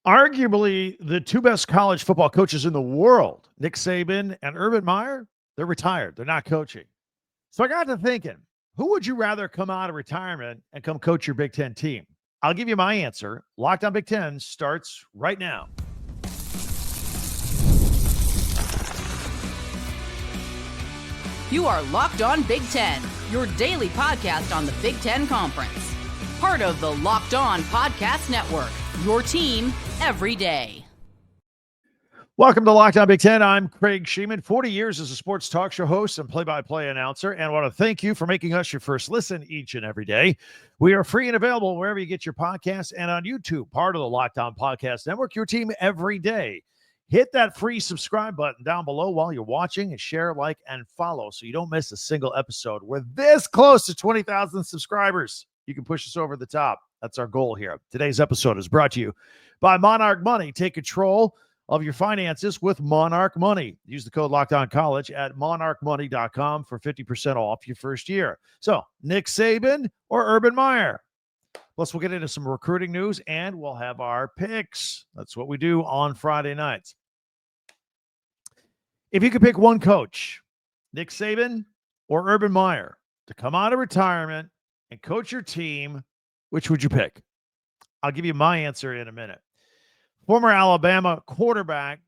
Arguably the two best college football coaches in the world, Nick Saban and Urban Meyer, they're retired. They're not coaching. So I got to thinking, who would you rather come out of retirement and come coach your Big Ten team? I'll give you my answer. Locked on Big Ten starts right now. You are Locked On Big Ten, your daily podcast on the Big Ten Conference. Part of the Locked On Podcast Network, your team every day. Welcome to Locked On Big Ten. I'm Craig Sheeman, 40 years as a sports talk show host and play-by-play announcer, and I want to thank you for making us your first listen each and every day. We are free and available wherever you get your podcasts and on YouTube, part of the Locked On Podcast Network, your team every day. Hit that free subscribe button down below while you're watching and share, like, and follow so you don't miss a single episode. We're this close to 20,000 subscribers. You can push us over the top. That's our goal here. Today's episode is brought to you by Monarch Money. Take control of your finances with Monarch Money. Use the code LOCKEDONCollege at monarchmoney.com for 50% off your first year. So, Nick Saban or Urban Meyer? Plus, we'll get into some recruiting news, and we'll have our picks. That's what we do on Friday nights. If you could pick one coach, Nick Saban or Urban Meyer, to come out of retirement and coach your team, which would you pick? I'll give you my answer in a minute. Former Alabama quarterback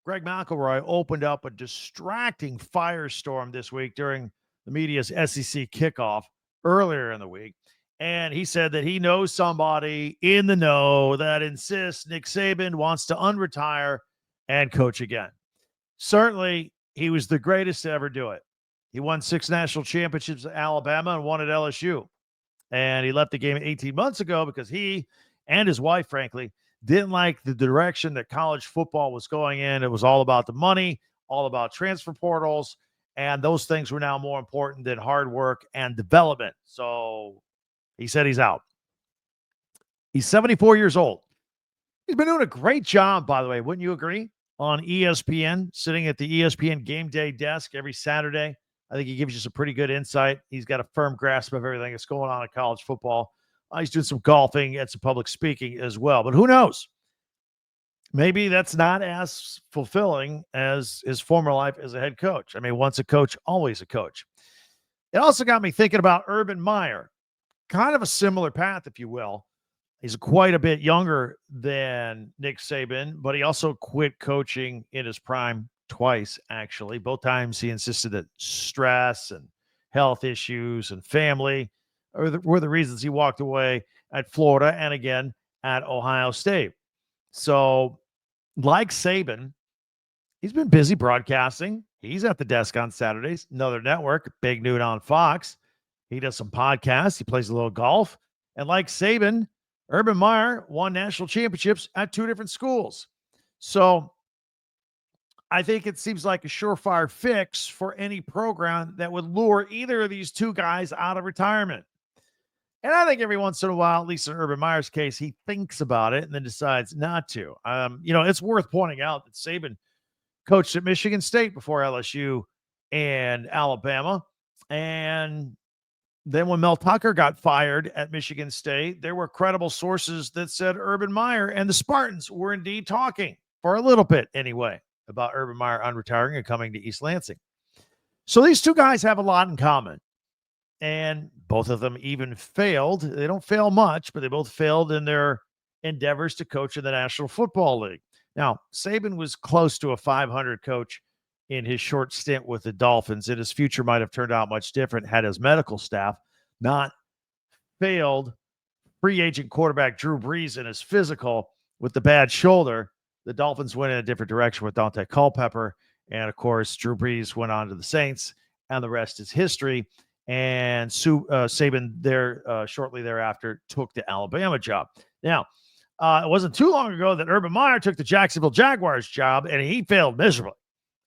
Greg McElroy opened up a distracting firestorm this week during the media's SEC kickoff earlier in the week. And he said that he knows somebody in the know that insists Nick Saban wants to unretire and coach again. Certainly, he was the greatest to ever do it. He won 6 national championships at Alabama and 1 at LSU. And he left the game 18 months ago because he and his wife, frankly, didn't like the direction that college football was going in. It was all about the money, all about transfer portals, and those things were now more important than hard work and development. So he said he's out. He's 74 years old. He's been doing a great job, by the way, wouldn't you agree? On ESPN, sitting at the ESPN game day desk every Saturday. I think he gives you some pretty good insight. He's got a firm grasp of everything that's going on in college football. He's doing some golfing and some public speaking as well. But who knows? Maybe that's not as fulfilling as his former life as a head coach. I mean, once a coach, always a coach. It also got me thinking about Urban Meyer. Kind of a similar path, if you will. He's quite a bit younger than Nick Saban, but he also quit coaching in his prime twice, actually. Both times he insisted that stress and health issues and family were the reasons he walked away at Florida and again at Ohio State. So, like Saban, he's been busy broadcasting. He's at the desk on Saturdays, another network, big noon on Fox. He does some podcasts. He plays a little golf. And like Saban, Urban Meyer won national championships at 2 different schools. So I think it seems like a surefire fix for any program that would lure either of these two guys out of retirement. And I think every once in a while, at least in Urban Meyer's case, he thinks about it and then decides not to. It's worth pointing out that Saban coached at Michigan State before LSU and Alabama. And then when Mel Tucker got fired at Michigan State, there were credible sources that said Urban Meyer and the Spartans were indeed talking, for a little bit anyway, about Urban Meyer unretiring and coming to East Lansing. So these two guys have a lot in common. And both of them even failed. They don't fail much, but they both failed in their endeavors to coach in the National Football League. Now, Saban was close to a 500 coach in his short stint with the Dolphins, and his future might have turned out much different had his medical staff not failed free agent quarterback Drew Brees in his physical with the bad shoulder. The Dolphins went in a different direction with Dante Culpepper, and of course, Drew Brees went on to the Saints, and the rest is history. And Saban there shortly thereafter took the Alabama job. Now, it wasn't too long ago that Urban Meyer took the Jacksonville Jaguars job, and he failed miserably.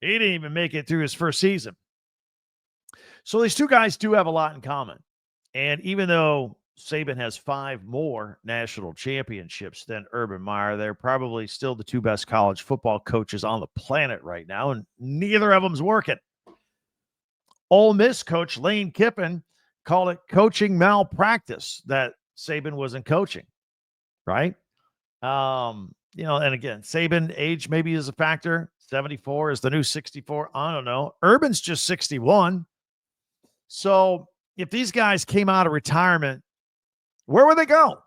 He didn't even make it through his first season. So these two guys do have a lot in common. And even though Saban has 5 more national championships than Urban Meyer, they're probably still the 2 best college football coaches on the planet right now, and neither of them's working. Ole Miss coach Lane Kiffin called it coaching malpractice that Saban wasn't coaching, right? And again, Saban age maybe is a factor. 74 is the new 64. I don't know. Urban's just 61. So if these guys came out of retirement, where would they go?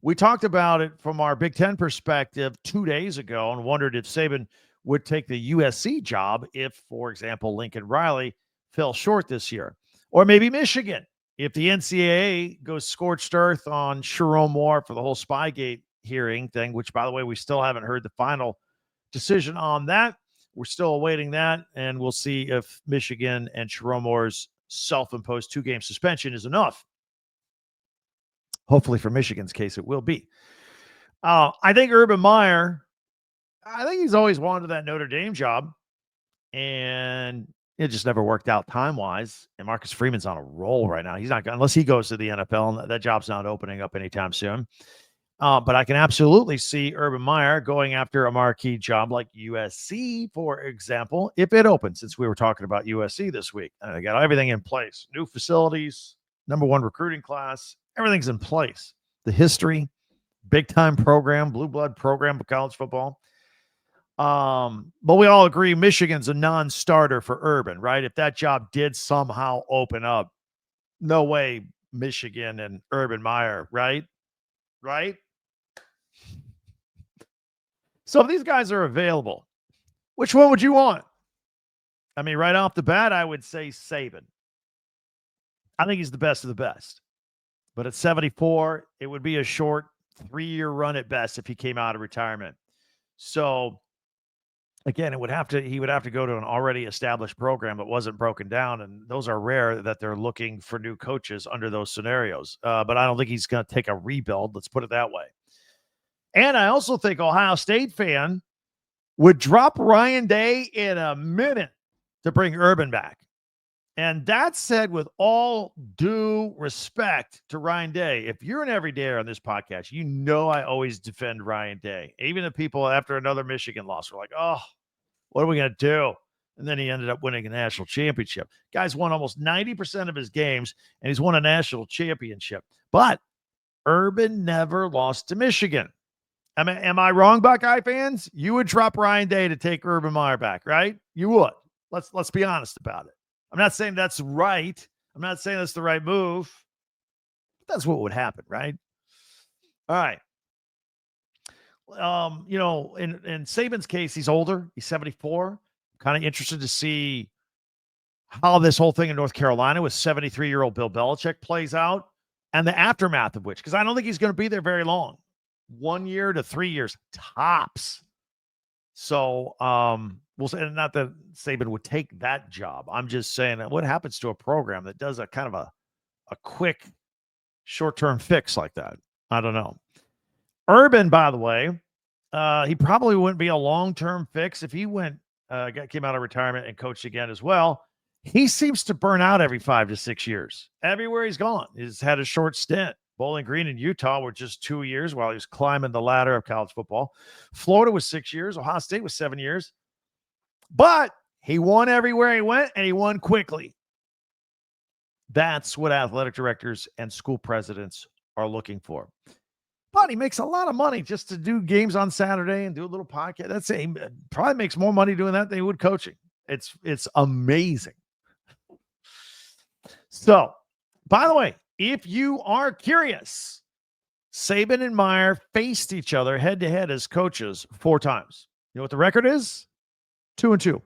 We talked about it from our Big Ten perspective 2 days ago and wondered if Saban would take the USC job if, for example, Lincoln Riley fell short this year. Or maybe Michigan, if the NCAA goes scorched earth on Sharon Moore for the whole Spygate hearing thing, which, by the way, we still haven't heard the final decision on that. We're still awaiting that, and we'll see if Michigan and Sharon Moore's self-imposed 2-game suspension is enough. Hopefully for Michigan's case, it will be. I think Urban Meyer, I think he's always wanted that Notre Dame job, and it just never worked out time-wise. And Marcus Freeman's on a roll right now. He's not, unless he goes to the NFL, and that job's not opening up anytime soon. But I can absolutely see Urban Meyer going after a marquee job like USC, for example, if it opens, since we were talking about USC this week. And they got everything in place. New facilities, #1 recruiting class, everything's in place. The history, big-time program, blue blood program of college football. But we all agree Michigan's a non-starter for Urban, right? If that job did somehow open up, no way Michigan and Urban Meyer, right? Right? So if these guys are available, which one would you want? I mean, right off the bat, I would say Saban. I think he's the best of the best. But at 74, it would be a short 3-year run at best if he came out of retirement. So again, he would have to go to an already established program that wasn't broken down, and those are rare that they're looking for new coaches under those scenarios. But I don't think he's going to take a rebuild. Let's put it that way. And I also think Ohio State fan would drop Ryan Day in a minute to bring Urban back. And that said, with all due respect to Ryan Day, if you're an everydayer on this podcast, you know I always defend Ryan Day. Even the people after another Michigan loss were like, oh, what are we going to do? And then he ended up winning a national championship. Guy's won almost 90% of his games, and he's won a national championship. But Urban never lost to Michigan. Am I wrong, Buckeye fans? You would drop Ryan Day to take Urban Meyer back, right? You would. Let's be honest about it. I'm not saying that's right. I'm not saying that's the right move. But that's what would happen, right? All right. In Saban's case, he's older. He's 74. Kind of interested to see how this whole thing in North Carolina with 73-year-old Bill Belichick plays out and the aftermath of which, because I don't think he's going to be there very long. 1 year to 3 years tops. So we'll say, not that Saban would take that job. I'm just saying what happens to a program that does a kind of a quick short-term fix like that? I don't know. Urban, by the way, he probably wouldn't be a long-term fix if he came out of retirement and coached again as well. He seems to burn out every 5 to 6 years. Everywhere he's gone, he's had a short stint. Bowling Green and Utah were just 2 years while he was climbing the ladder of college football. Florida was 6 years. Ohio State was 7 years. But he won everywhere he went, and he won quickly. That's what athletic directors and school presidents are looking for. But he makes a lot of money just to do games on Saturday and do a little podcast. He probably makes more money doing that than he would coaching. It's amazing. So, by the way, if you are curious, Saban and Meyer faced each other head-to-head as coaches 4 times. You know what the record is? 2-2.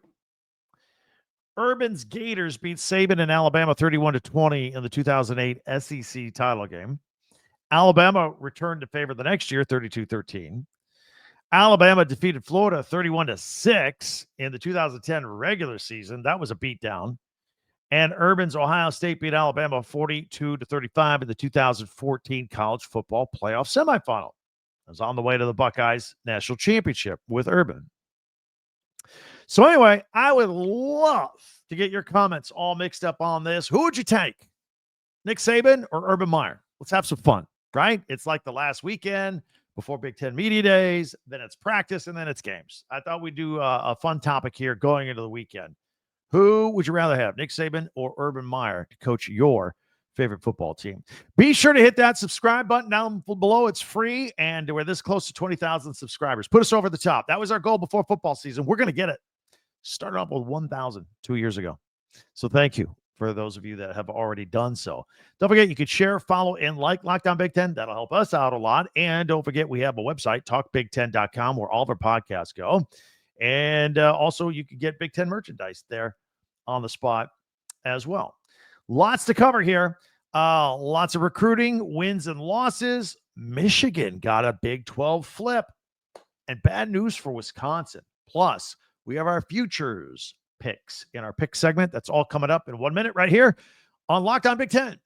Urban's Gators beat Saban and Alabama 31-20 in the 2008 SEC title game. Alabama returned to favor the next year, 32-13. Alabama defeated Florida 31-6 in the 2010 regular season. That was a beatdown. And Urban's Ohio State beat Alabama 42-35 in the 2014 college football playoff semifinal. I was on the way to the Buckeyes national championship with Urban. So anyway, I would love to get your comments all mixed up on this. Who would you take? Nick Saban or Urban Meyer? Let's have some fun, right? It's like the last weekend before Big Ten Media Days, then it's practice, and then it's games. I thought we'd do a fun topic here going into the weekend. Who would you rather have, Nick Saban or Urban Meyer, to coach your favorite football team. Be sure to hit that subscribe button down below. It's free, and we're this close to 20,000 subscribers. Put us over the top. That was our goal before football season. We're going to get it. Started off with 1,000 2 years ago. So thank you for those of you that have already done so. Don't forget, you could share, follow, and like Locked On Big Ten. That'll help us out a lot. And don't forget, we have a website, talkbig10.com, where all of our podcasts go. And also, you can get Big Ten merchandise there on the spot as well. Lots to cover here. Lots of recruiting, wins and losses. Michigan got a Big 12 flip. And bad news for Wisconsin. Plus, we have our futures picks in our pick segment. That's all coming up in 1 minute right here on Locked On Big Ten.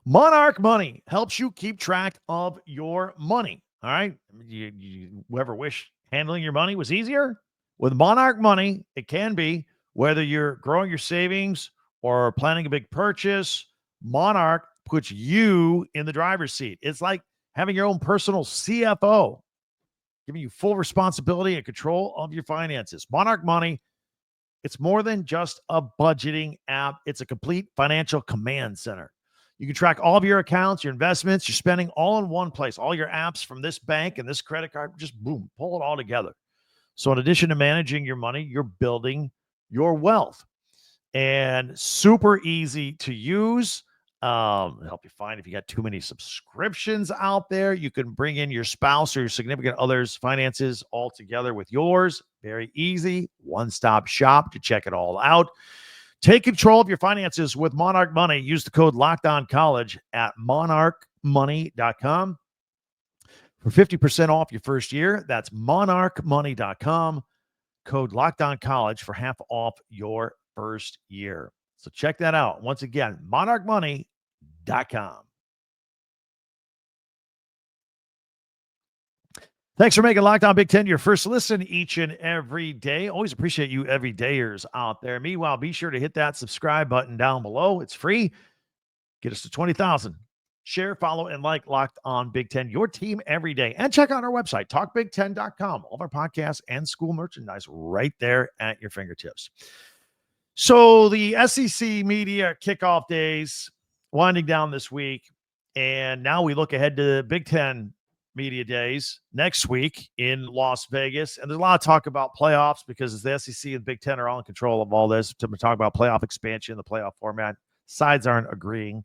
Monarch Money helps you keep track of your money. All right. You ever wish handling your money was easier? With Monarch Money, it can be. Whether you're growing your savings or planning a big purchase, Monarch puts you in the driver's seat. It's like having your own personal CFO, giving you full responsibility and control of your finances. Monarch Money, it's more than just a budgeting app. It's a complete financial command center. You can track all of your accounts, your investments, your spending all in one place. All your apps from this bank and this credit card, just boom, pull it all together. So in addition to managing your money, you're building your wealth. And super easy to use. Help you find if you got too many subscriptions out there. You can bring in your spouse or your significant other's finances all together with yours. Very easy. One-stop shop to check it all out. Take control of your finances with Monarch Money. Use the code LOCKEDONCollege at monarchmoney.com for 50% off your first year. That's monarchmoney.com. Code LOCKEDONCollege for half off your first year. So check that out. Once again, monarchmoney.com. Thanks for making Locked On Big Ten your first listen each and every day. Always appreciate you everydayers out there. Meanwhile, be sure to hit that subscribe button down below. It's free. Get us to 20,000. Share, follow, and like Locked On Big Ten, your team every day. And check out our website, talkbig10.com. All of our podcasts and school merchandise right there at your fingertips. So the SEC media kickoff days winding down this week. And now we look ahead to Big Ten media days next week in Las Vegas. And there's a lot of talk about playoffs because the SEC and Big Ten are all in control of all this. To talk about playoff expansion, the playoff format. Sides aren't agreeing.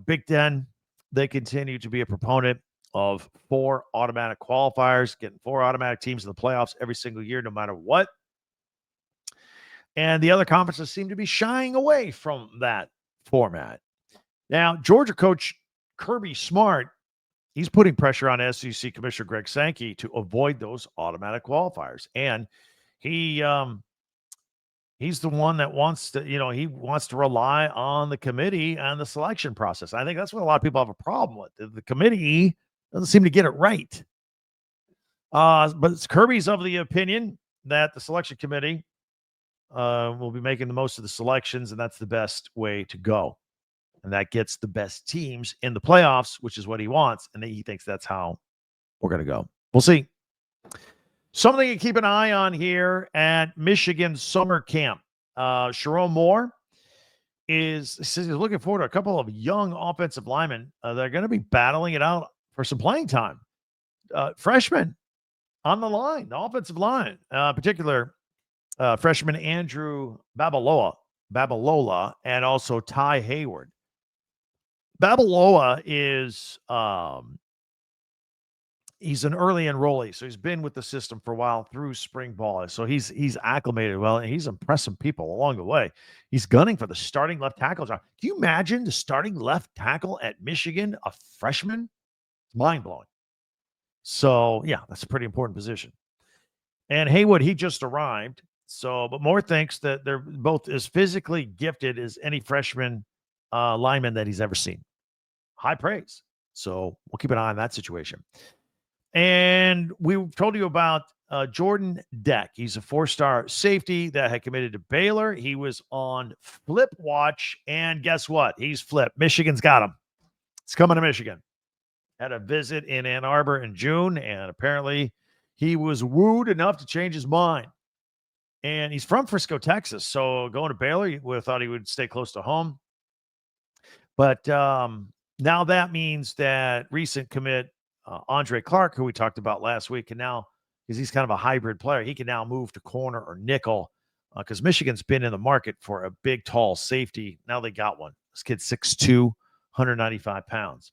Big Ten, they continue to be a proponent of 4 automatic qualifiers, getting 4 automatic teams in the playoffs every single year, no matter what. And the other conferences seem to be shying away from that format. Now, Georgia coach Kirby Smart, he's putting pressure on SEC Commissioner Greg Sankey to avoid those automatic qualifiers. And he's the one that wants to, he wants to rely on the committee and the selection process. I think that's what a lot of people have a problem with. The committee doesn't seem to get it right. But Kirby's of the opinion that the selection committee will be making the most of the selections, and that's the best way to go. And that gets the best teams in the playoffs, which is what he wants. And he thinks that's how we're going to go. We'll see. Something to keep an eye on here at Michigan summer camp. Sharon Moore says he's looking forward to a couple of young offensive linemen. They're going to be battling it out for some playing time. Freshmen on the line, the offensive line, particular freshman Andrew Babalola, and also Ty Hayward. Babalola is he's an early enrollee, so he's been with the system for a while through spring ball. So he's acclimated well, and he's impressed some people along the way. He's gunning for the starting left tackle job. Can you imagine the starting left tackle at Michigan, a freshman? It's mind-blowing. So, yeah, that's a pretty important position. And Haywood, he just arrived. So, but Moore thinks that they're both as physically gifted as any freshman lineman that he's ever seen. High praise. So we'll keep an eye on that situation. And we told you about Jordan Deck. He's a 4-star safety that had committed to Baylor. He was on flip watch, and guess what? He's flipped. Michigan's got him. It's coming to Michigan. Had a visit in Ann Arbor in June, and apparently he was wooed enough to change his mind. And he's from Frisco, Texas. So going to Baylor, you would have thought he would stay close to home. But now that means that recent commit Andre Clark, who we talked about last week, can now, because he's kind of a hybrid player, he can now move to corner or nickel because Michigan's been in the market for a big, tall safety. Now they got one. This kid's 6'2", 195 pounds.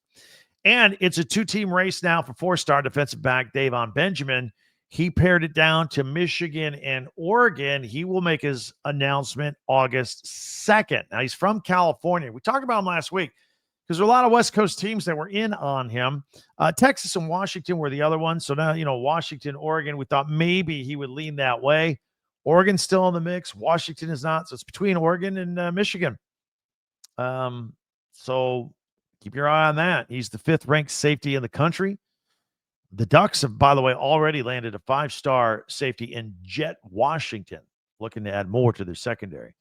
And it's a two-team race now for four-star defensive back Davon Benjamin. He pared it down to Michigan and Oregon. He will make his announcement August 2nd. Now, he's from California. We talked about him last week because there are a lot of West Coast teams that were in on him. Texas and Washington were the other ones. So now, Washington, Oregon, we thought maybe he would lean that way. Oregon's still in the mix. Washington is not. So it's between Oregon and Michigan. So keep your eye on that. He's the 5th-ranked safety in the country. The Ducks have, by the way, already landed a 5-star safety in Jet Washington, looking to add more to their secondary.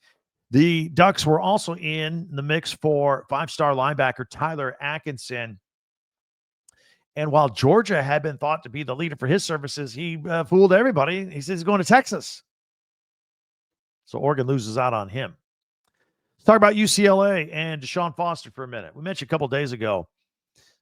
The Ducks were also in the mix for 5-star linebacker Tyler Atkinson. And while Georgia had been thought to be the leader for his services, he fooled everybody. He says he's going to Texas. So Oregon loses out on him. Let's talk about UCLA and Deshaun Foster for a minute. We mentioned a couple days ago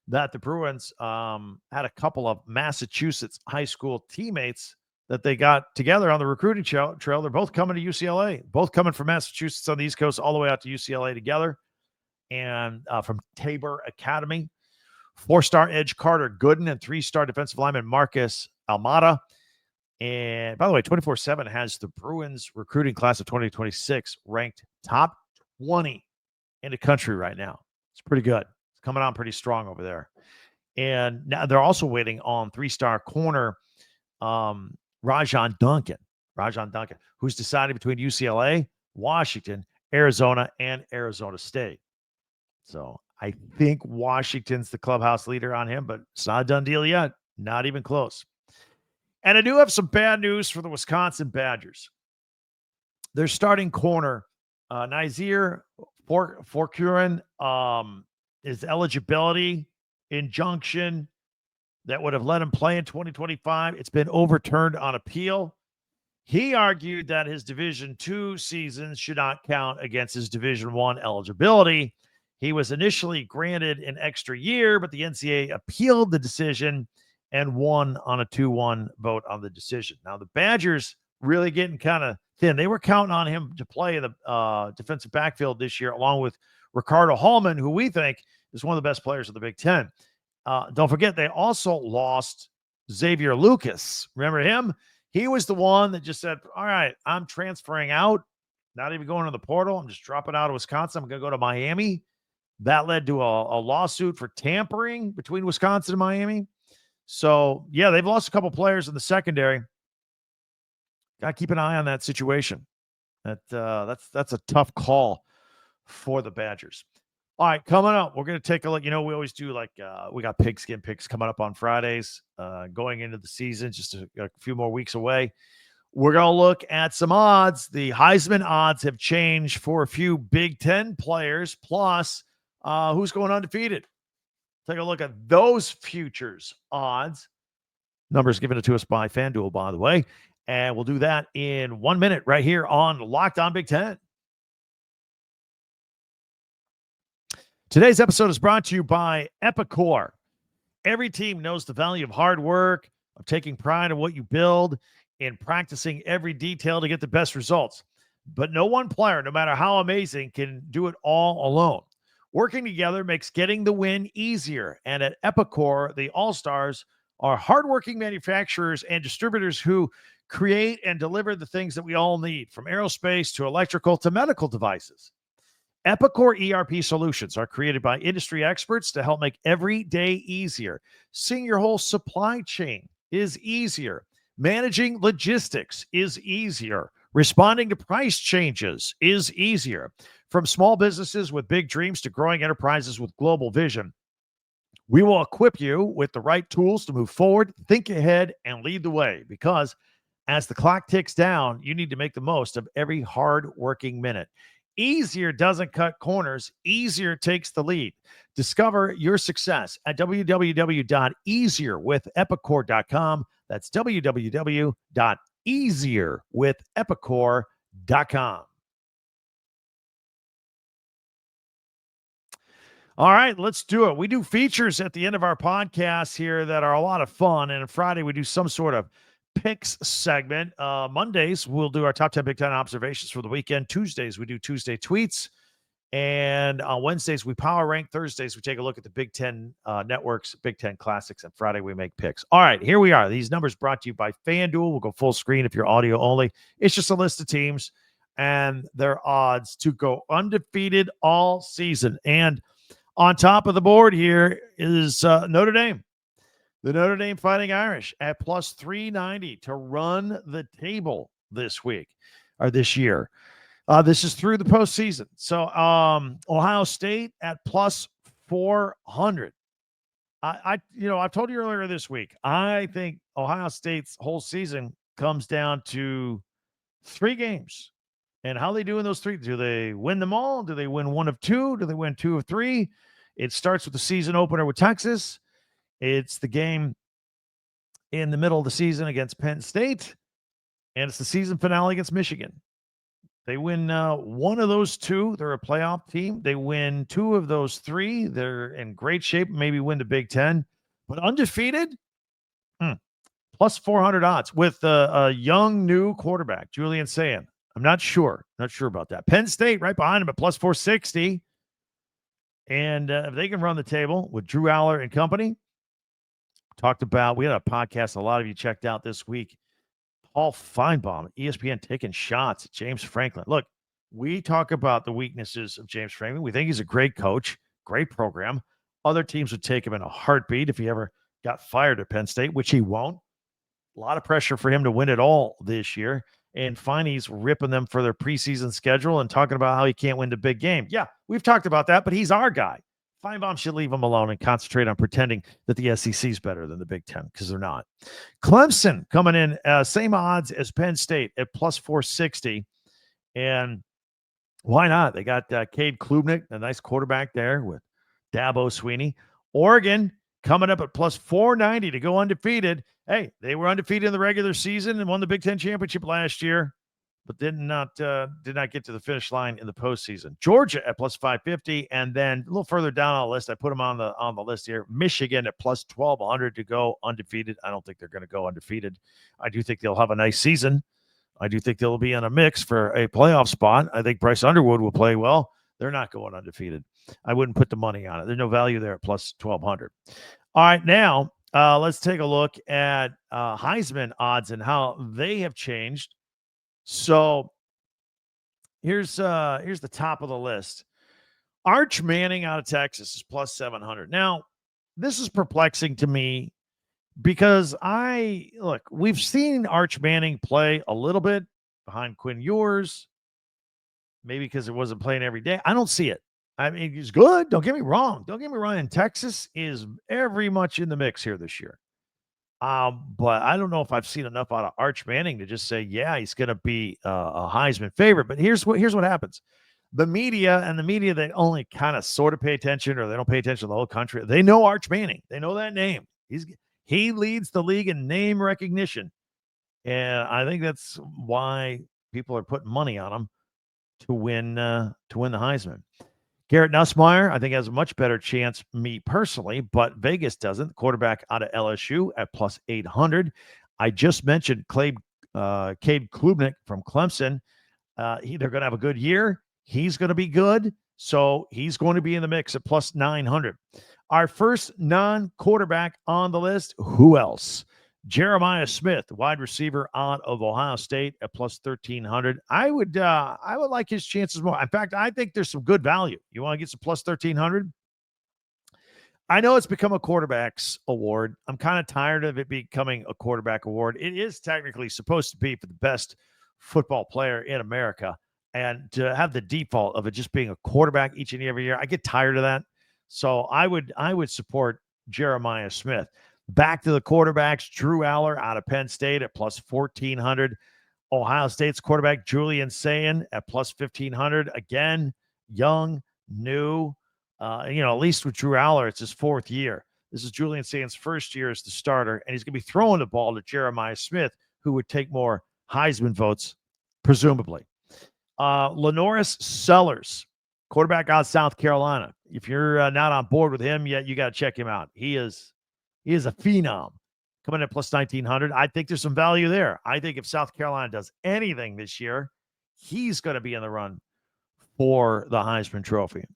that the Bruins had a couple of Massachusetts high school teammates that they got together on the recruiting trail. They're both coming to UCLA, both coming from Massachusetts on the East Coast all the way out to UCLA together, and from Tabor Academy. 4-star edge Carter Gooden and 3-star defensive lineman Marcus Almada. And by the way, 24/7 has the Bruins recruiting class of 2026 ranked top 20 in the country right now. It's pretty good. It's coming on pretty strong over there. And now they're also waiting on 3-star corner Rajon Duncan, who's decided between UCLA, Washington, Arizona, and Arizona State. So I think Washington's the clubhouse leader on him, but it's not a done deal yet. Not even close. And I do have some bad news for the Wisconsin Badgers. Their starting corner, Nazir Forkurin, his eligibility injunction that would have let him play in 2025, it's been overturned on appeal. He argued that his Division II seasons should not count against his Division I eligibility. He was initially granted an extra year, but the NCAA appealed the decision and won on a 2-1 vote on the decision. Now, the Badgers really getting kind of thin. They were counting on him to play in the defensive backfield this year, along with Ricardo Hallman, who we think is one of the best players of the Big Ten. Don't forget, they also lost Xavier Lucas. Remember him? He was the one that just said, all right, I'm transferring out, not even going to the portal. I'm just dropping out of Wisconsin. I'm going to go to Miami. That led to a lawsuit for tampering between Wisconsin and Miami. So, yeah, they've lost a couple players in the secondary. Got to keep an eye on that situation. That's a tough call for the Badgers. All right, coming up, we're going to take a look. We always do we got pigskin picks coming up on Fridays, going into the season, just a few more weeks away. We're going to look at some odds. The Heisman odds have changed for a few Big Ten players, plus who's going undefeated. Take a look at those futures odds. Numbers given to us by FanDuel, by the way. And we'll do that in 1 minute right here on Locked On Big Ten. Today's episode is brought to you by Epicor. Every team knows the value of hard work, of taking pride in what you build, in practicing every detail to get the best results. But no one player, no matter how amazing, can do it all alone. Working together makes getting the win easier. And at Epicor, the All-Stars are hardworking manufacturers and distributors who create and deliver the things that we all need, from aerospace to electrical to medical devices. Epicor ERP solutions are created by industry experts to help make every day easier. Seeing your whole supply chain is easier. Managing logistics is easier. Responding to price changes is easier. From small businesses with big dreams to growing enterprises with global vision, we will equip you with the right tools to move forward, think ahead, and lead the way. Because as the clock ticks down, you need to make the most of every hard-working minute. Easier doesn't cut corners. Easier takes the lead. Discover your success at www.easierwithepicor.com. That's www.easierwithepicor.com. easier with Epicor.com. All right, let's do it. We do features at the end of our podcast here that are a lot of fun. And on Friday, we do some sort of picks segment. Mondays, we'll do our top 10 Big Ten observations for the weekend. Tuesdays, we do Tuesday tweets. And on Wednesdays, we power rank. Thursdays, we take a look at the Big Ten networks, Big Ten classics. And Friday, we make picks. All right, here we are. These numbers brought to you by FanDuel. We'll go full screen if you're audio only. It's just a list of teams and their odds to go undefeated all season. And on top of the board here is Notre Dame. The Notre Dame Fighting Irish at plus 390 to run the table this week or this year. This is through the postseason. So Ohio State at plus 400. I've told you earlier this week, I think Ohio State's whole season comes down to 3 games. And how they do in those 3? Do they win them all? Do they win 1 of 2? Do they win 2 of 3? It starts with the season opener with Texas. It's the game in the middle of the season against Penn State. And it's the season finale against Michigan. They win 1 of those 2. They're a playoff team. They win 2 of those 3. They're in great shape. Maybe win the Big Ten. But undefeated, plus 400 odds with a young new quarterback, Julian Saban. I'm not sure. Not sure about that. Penn State right behind him at plus 460. And if they can run the table with Drew Aller and company, we had a podcast a lot of you checked out this week. Paul Feinbaum, ESPN, taking shots at James Franklin. Look, we talk about the weaknesses of James Franklin. We think he's a great coach, great program. Other teams would take him in a heartbeat if he ever got fired at Penn State, which he won't. A lot of pressure for him to win it all this year. And Feiney's ripping them for their preseason schedule and talking about how he can't win the big game. Yeah, we've talked about that, but he's our guy. Feinbaum should leave him alone and concentrate on pretending that the SEC is better than the Big Ten, because they're not. Clemson coming in, same odds as Penn State at plus 460. And why not? They got Cade Klubnik, a nice quarterback there with Dabo Sweeney. Oregon coming up at plus 490 to go undefeated. Hey, they were undefeated in the regular season and won the Big Ten championship last year, but did not get to the finish line in the postseason. Georgia at plus 550, and then a little further down on the list, I put them on the list here. Michigan at plus 1,200 to go undefeated. I don't think they're going to go undefeated. I do think they'll have a nice season. I do think they'll be in a mix for a playoff spot. I think Bryce Underwood will play well. They're not going undefeated. I wouldn't put the money on it. There's no value there at plus 1,200. All right, now let's take a look at Heisman odds and how they have changed. So here's the top of the list. Arch Manning out of Texas is plus 700. Now, this is perplexing to me because we've seen Arch Manning play a little bit behind Quinn Ewers, maybe because it wasn't playing every day. I don't see it. I mean, he's good. Don't get me wrong. And Texas is very much in the mix here this year. But I don't know if I've seen enough out of Arch Manning to just say, yeah, he's going to be a Heisman favorite. But here's what happens. The media that only kind of sort of pay attention, or they don't pay attention to the whole country, they know Arch Manning. They know that name. He leads the league in name recognition. And I think that's why people are putting money on him to win the Heisman. Garrett Nussmeier, I think, has a much better chance, me personally, but Vegas doesn't. The quarterback out of LSU at plus 800. I just mentioned Cade Klubnik from Clemson. They're going to have a good year. He's going to be good, so he's going to be in the mix at plus 900. Our first non-quarterback on the list, who else? Jeremiah Smith, wide receiver out of Ohio State at plus 1,300. I would like his chances more. In fact, I think there's some good value. You want to get some plus 1,300? I know it's become a quarterback's award. I'm kind of tired of it becoming a quarterback award. It is technically supposed to be for the best football player in America. And to have the default of it just being a quarterback each and every year, I get tired of that. So I would support Jeremiah Smith. Back to the quarterbacks, Drew Aller out of Penn State at plus 1,400. Ohio State's quarterback, Julian Saban at plus 1,500. Again, young, new. At least with Drew Aller, it's his 4th year. This is Julian Saban's first year as the starter, and he's going to be throwing the ball to Jeremiah Smith, who would take more Heisman votes, presumably. Lenoris Sellers, quarterback out of South Carolina. If you're not on board with him yet, you got to check him out. He is a phenom. Coming in at plus 1,900. I think there's some value there. I think if South Carolina does anything this year, he's going to be in the run for the Heisman Trophy.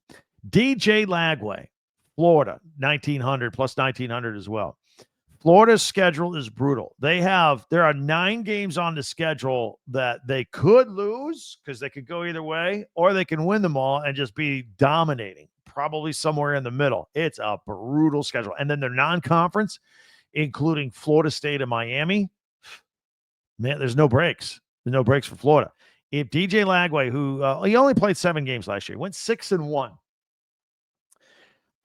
DJ Lagway, Florida, 1,900, plus 1,900 as well. Florida's schedule is brutal. There are 9 games on the schedule that they could lose because they could go either way, or they can win them all and just be dominating, probably somewhere in the middle. It's a brutal schedule. And then their non-conference, including Florida State and Miami, man, there's no breaks. There's no breaks for Florida. If DJ Lagway, who he only played 7 games last year, went 6-1.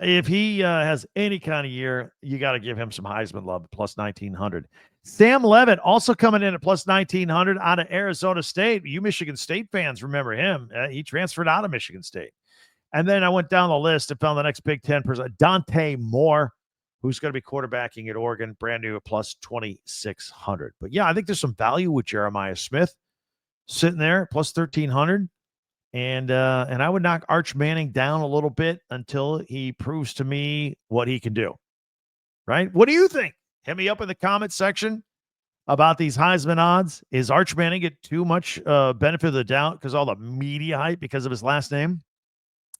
If he has any kind of year, you got to give him some Heisman love, plus 1,900. Sam Levitt also coming in at plus 1,900 out of Arizona State. You Michigan State fans remember him. He transferred out of Michigan State. And then I went down the list and found the next Big Ten person, Dante Moore, who's going to be quarterbacking at Oregon, brand new at plus 2,600. But yeah, I think there's some value with Jeremiah Smith sitting there, plus 1,300. And I would knock Arch Manning down a little bit until he proves to me what he can do. Right? What do you think? Hit me up in the comment section about these Heisman odds. Is Arch Manning get too much benefit of the doubt because all the media hype because of his last name?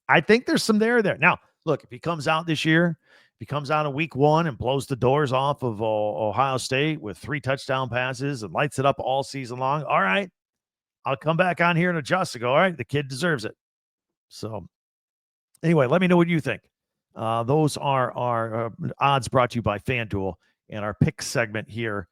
I think there's some there. Now, look, if he comes out this year, if he comes out in week 1 and blows the doors off of Ohio State with 3 touchdown passes and lights it up all season long, all right, I'll come back on here and adjust and go, all right, the kid deserves it. So anyway, let me know what you think. Those are our odds brought to you by FanDuel and our pick segment here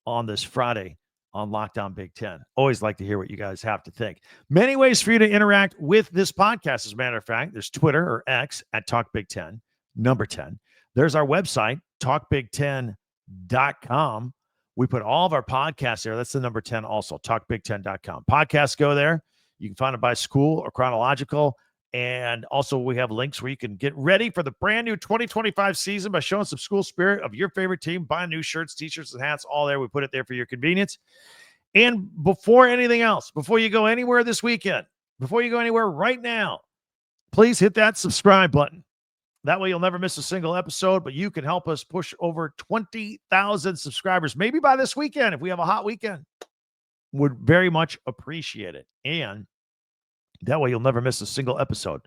on this Friday on Locked On Big Ten. Always like to hear what you guys have to think. Many ways for you to interact with this podcast, as a matter of fact. There's Twitter or X at Talk Big Ten, number 10. There's our website, talkbig10.com. We put all of our podcasts there. That's the number 10 also, talkbig10.com. Podcasts go there. You can find it by school or chronological. And also we have links where you can get ready for the brand new 2025 season by showing some school spirit of your favorite team, buying new shirts, t-shirts, and hats, all there. We put it there for your convenience. And before anything else, before you go anywhere this weekend, before you go anywhere right now, please hit that subscribe button. That way you'll never miss a single episode, but you can help us push over 20,000 subscribers, maybe by this weekend if we have a hot weekend. Would very much appreciate it. And that way you'll never miss a single episode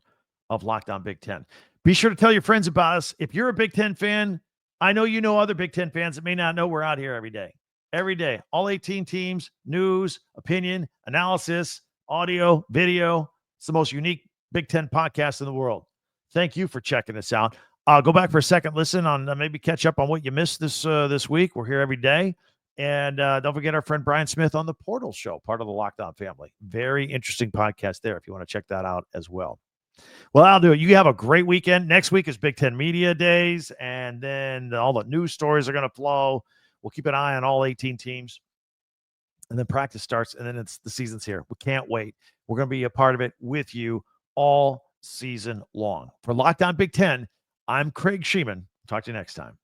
of Locked On Big Ten. Be sure to tell your friends about us. If you're a Big Ten fan, I know you know other Big Ten fans that may not know we're out here every day. Every day. All 18 teams, news, opinion, analysis, audio, video. It's the most unique Big Ten podcast in the world. Thank you for checking us out. Go back for a second, listen on maybe catch up on what you missed this week. We're here every day. And don't forget our friend Brian Smith on the Portal Show, part of the Locked On family. Very interesting podcast there if you want to check that out as well. Well, I'll do it. You have a great weekend. Next week is Big Ten Media Days, and then all the news stories are going to flow. We'll keep an eye on all 18 teams. And then practice starts, and then the season's here. We can't wait. We're going to be a part of it with you all season long. For Locked On Big Ten, I'm Craig Sheeman. Talk to you next time.